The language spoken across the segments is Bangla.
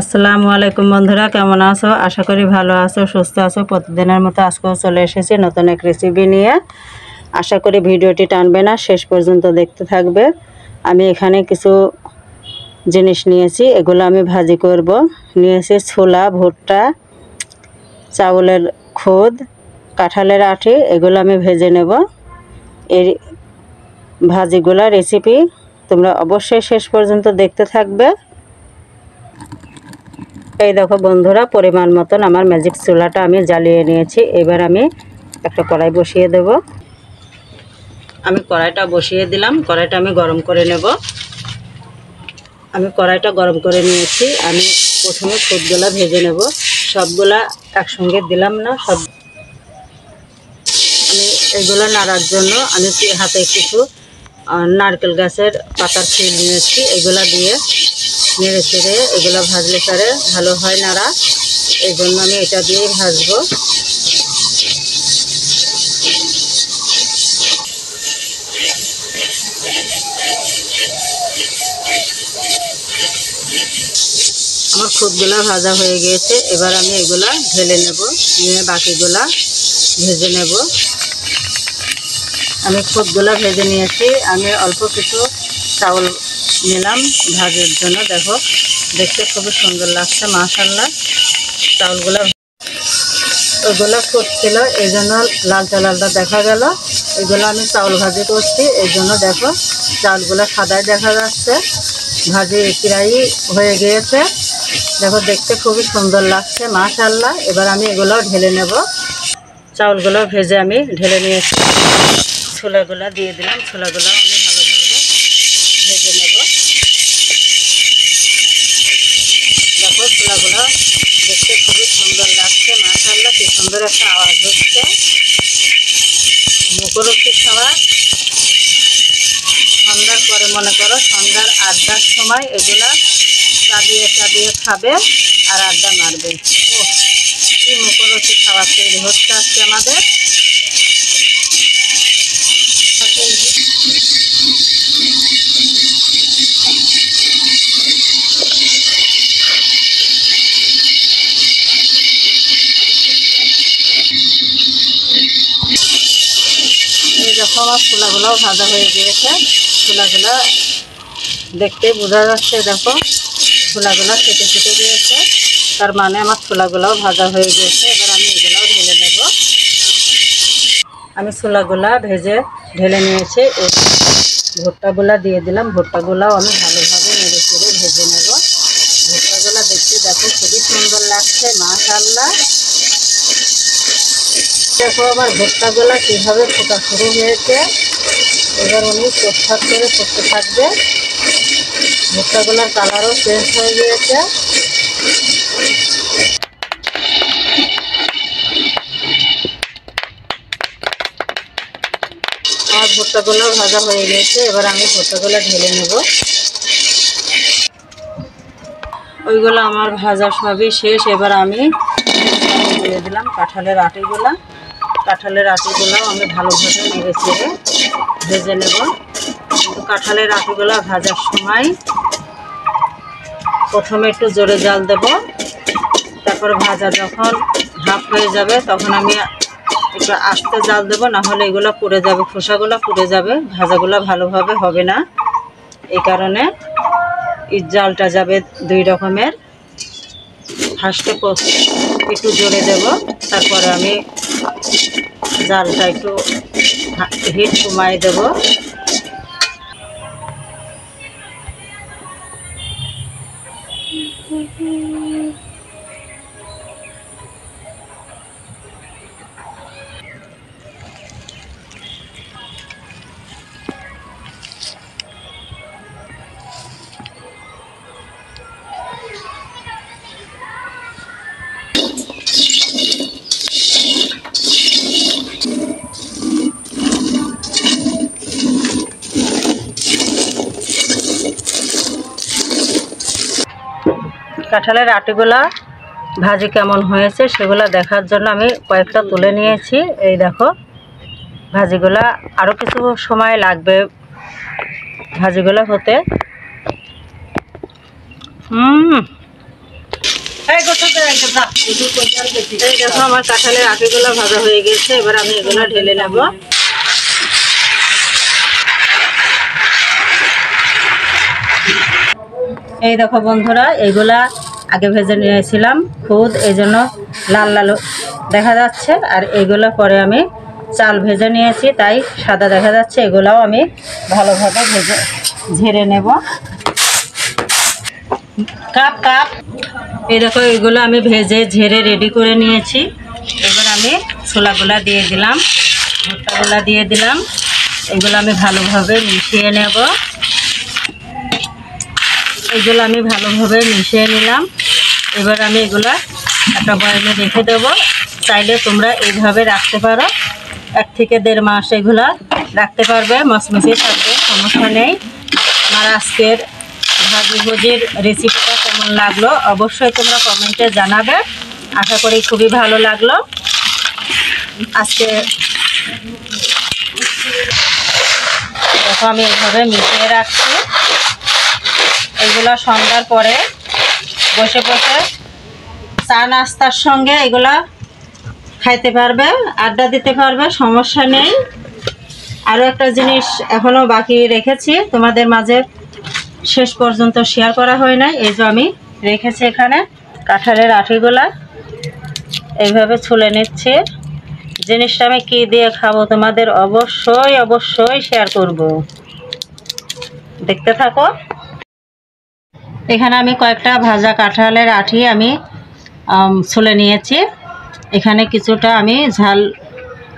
আসসালামু আলাইকুম বন্ধুরা, কেমন আছো? আশা করি ভালো আছো, সুস্থ আছো। প্রতিদিনের মতো আজকেও চলে এসেছি নতুন এক রেসিপি নিয়ে। আশা করি ভিডিওটি টানবে না, শেষ পর্যন্ত দেখতে থাকবে। আমি এখানে কিছু জিনিস নিয়েছি, এগুলো আমি ভাজি করব। নিয়েছি ছোলা, ভুট্টা, চাউলের খুদ, কাঁঠালের আঁটি, এগুলো আমি ভেজে নেব। এই ভাজিগুলা রেসিপি তোমরা অবশ্যই শেষ পর্যন্ত দেখতে থাকবে। এই দেখো বন্ধুরা, পরিমাণ মতন আমার ম্যাজিক চুলাটা আমি জ্বালিয়ে নিয়েছি। এবার আমি একটা কড়াই বসিয়ে দেব। আমি কড়াইটা বসিয়ে দিলাম, কড়াইটা আমি গরম করে নেব। আমি কড়াইটা গরম করে নিয়েছি। আমি প্রথমে খুদগুলা ভেজে নেব। সবগুলা একসঙ্গে দিলাম না, সব আমি এগুলো নাড়ার জন্য আমি হাতে কিছু নারকেল গাছের পাতার ছিল নিয়েছি। এগুলা দিয়ে নেড়ে চেড়ে এগুলো ভাজলে পরে ভালো হয় নাড়া, এই জন্য আমি এটা দিয়েই ভাজবো। আমার খুদগুলা ভাজা হয়ে গিয়েছে। এবার আমি এগুলা ঢেলে নেব, নিয়ে বাকিগুলা ভেজে নেব। আমি খুদগুলা ভেজে নিয়েছি। আমি অল্প কিছু চাউল নিলাম ভাজার জন্য। দেখো, দেখতে খুবই সুন্দর লাগছে, মাশাআল্লাহ। চাউলগুলা ওইগুলো ফুটছিল, এই জন্য লালটা লালটা দেখা গেল। এগুলো আমি চাউল ভাজি করছি, এই জন্য দেখো চাউলগুলো সাদাই দেখা যাচ্ছে। ভাজি প্রায় হয়ে গিয়েছে, দেখো দেখতে খুবই সুন্দর লাগছে, মাশাআল্লাহ। এবার আমি এগুলো ঢেলে নেব। চাউলগুলো ভেজে আমি ঢেলে নিয়েছি। ছোলাগুলো দিয়ে দিলাম, ছোলাগুলো আমি ভালোভাবে ভেজে নেব। দেখো ছোলাগুলো দেখতে খুবই সুন্দর লাগছে, মাশাআল্লাহ। কি সুন্দর একটা আওয়াজ হচ্ছে, মুখরোচক খাবার। সন্ধ্যার পরে মনে করো সন্ধ্যার আড্ডার সময় এগুলা চাবিয়ে চাবিয়ে খাবে আর আড্ডা মারবে। ও, কি মুখরোচক খাবার তৈরি হচ্ছে আজকে আমাদের। এই দেখো আমার ছোলাগুলোও ভাজা হয়ে গিয়েছে। ছোলাগুলো দেখতে বোঝা যাচ্ছে, দেখো ছোলাগুলো কেটে কেটে দিয়েছে, তার মানে আমার ছোলাগুলোও ভাজা হয়ে গিয়েছে। এবার আমি এগুলোও ঢেলে দেব। আমি ছোলাগুলা ভেজে ঢেলে নিয়েছি। ভুট্টাগুলা দিয়ে দিলাম। ভুট্টাগুলাও আমি ভালোভাবে নেড়ে চেড়ে ভেজে নেব। ভুট্টাগুলা দেখতে দেখো খুবই সুন্দর লাগছে, মাশাআল্লাহ। দেখো আমার ভুট্টাগুলা কীভাবে ফোটা শুরু হয়েছে। এবার উনি চোখঠাক করে ফুটতে থাকবে। ভুট্টাগুলার কালারও চেঞ্জ হয়ে গিয়েছে। আমার ভুট্টাগুলো ভাজা হয়ে গিয়েছে। এবার আমি ভুট্টাগুলো ঢেলে নেব। ওইগুলো আমার ভাজা সবই শেষ। এবার আমি দিয়ে দিলাম কাঁঠালের আটিগুলা। কাঁঠালের আটিগুলাও আমি ভালোভাবে নেড়ে চেড়ে ভেজে নেব। কিন্তু কাঁঠালের আটিগুলা ভাজার সময় প্রথমে একটু জোরে জাল দেব, তারপর ভাজা যখন হাফ হয়ে যাবে তখন আমি একটু আস্তে জাল দেবো, না হলে এগুলো পুড়ে যাবে, খোসাগুলো পুড়ে যাবে, ভাজাগুলো ভালোভাবে হবে না। এই কারণে এই জালটা যাবে দুই রকমের। ফার্স্টে একটু জোরে দেব, তারপরে আমি জালটা একটু হিট কমায় দেব। কাঁঠালের আটিগুলা ভাজি কেমন হয়েছে সেগুলো দেখার জন্য আমি কয়েকটা তুলে নিয়েছি। এই দেখো, ভাজিগুলা আরও কিছু সময় লাগবে ভাজিগুলো হতে। এই দেখো আমার কাঁঠালের আটিগুলো ভাজা হয়ে গেছে, এবার আমি এগুলো ঢেলে নেব। এই দেখো বন্ধুরা, এগুলা আগে ভেজে নিয়েছিলাম খুদ, এই জন্য লাল লাল দেখা যাচ্ছে। আর এগুলো পরে আমি চাল ভেজে নিয়েছি, তাই সাদা দেখা যাচ্ছে। এগুলাও আমি ভালোভাবে ঝেড়ে নেব। এই দেখো এগুলো আমি ভেজে ঝেড়ে রেডি করে নিয়েছি। এবার আমি ছোলাগুলা দিয়ে দিলাম, ভুট্টাগুলা দিয়ে দিলাম। এগুলো আমি ভালোভাবে মিশিয়ে নেব। এগুলো আমি ভালোভাবে মিশিয়ে নিলাম। এবার আমি এগুলো একটা বয়ামে রেখে দেব। চাইলে তোমরা এইভাবে রাখতে পারো, 1 থেকে 1.5 মাস এগুলো রাখতে পারবে, মচমচে থাকবে, সমস্যা নেই। আমার আজকের ভাজিভুজির রেসিপিটা কেমন লাগলো অবশ্যই তোমরা কমেন্টে জানাবে। আশা করি খুবই ভালো লাগলো। আজকে দেখো আমি এইভাবে মিশিয়ে রাখছি। এগুলো সন্ধ্যার পরে বসে বসে চা নাস্তার সঙ্গে এগুলা খাইতে পারবে, আড্ডা দিতে পারবে, সমস্যা নেই। আরও একটা জিনিস এখনও বাকি রেখেছি, তোমাদের মাঝে শেষ পর্যন্ত শেয়ার করা হয় নাই। এই যে আমি রেখেছি এখানে কাঁঠালের আটিগুলা, এইভাবে ছুলে নিচ্ছি। জিনিসটা আমি কী দিয়ে খাবো তোমাদের অবশ্যই শেয়ার করব, দেখতে থাকো। এখানে আমি কয়েকটা ভাজা কাঁঠালের আটি আমি ছুলে নিয়েছি। এখানে কিছুটা আমি ঝাল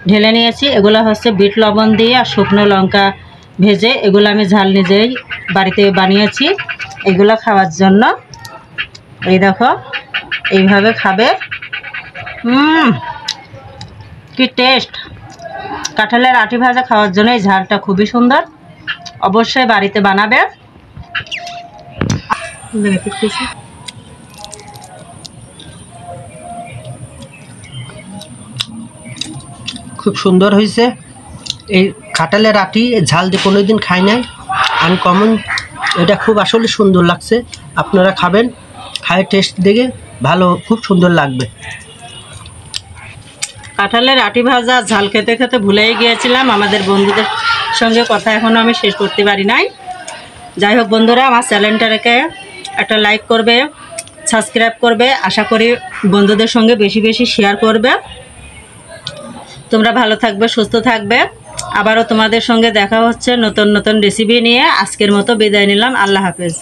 ঢেলে নিয়েছি। এগুলো হচ্ছে বিট লবণ দিয়ে আর শুকনো লঙ্কা ভেজে, এগুলো আমি ঝাল নিজেই বাড়িতে বানিয়েছি এগুলো খাওয়ার জন্য। এই দেখো এইভাবে খাবে, কি টেস্ট! কাঁঠালের আটি ভাজা খাওয়ার জন্য এই ঝালটা খুবই সুন্দর, অবশ্যই বাড়িতে বানাবে। খুব সুন্দর হয়েছে। এই কাঁঠালের আটি ঝাল দিয়ে কোনোদিন খাই নাই, আনকমন। এটা খুব আসলে সুন্দর লাগছে, আপনারা খাবেন, খায় টেস্ট দেখে ভালো, খুব সুন্দর লাগবে। কাঁঠালের আটি ভাজা ঝাল খেতে খেতে ভুলেই গিয়েছিলাম। আমাদের বন্ধুদের সঙ্গে কথা এখনও আমি শেষ করতে পারি নাই। যাই হোক বন্ধুরা, আমার চ্যানেলটাকে একটা লাইক করবে, সাবস্ক্রাইব করবে, আশা করি বন্ধুদের সঙ্গে বেশি বেশি শেয়ার করবে। তোমরা ভালো থাকবে, সুস্থ থাকবে। আবারও তোমাদের সঙ্গে দেখা হচ্ছে নতুন নতুন রেসিপি নিয়ে। আজকের মতো বিদায় নিলাম, আল্লাহ হাফেজ।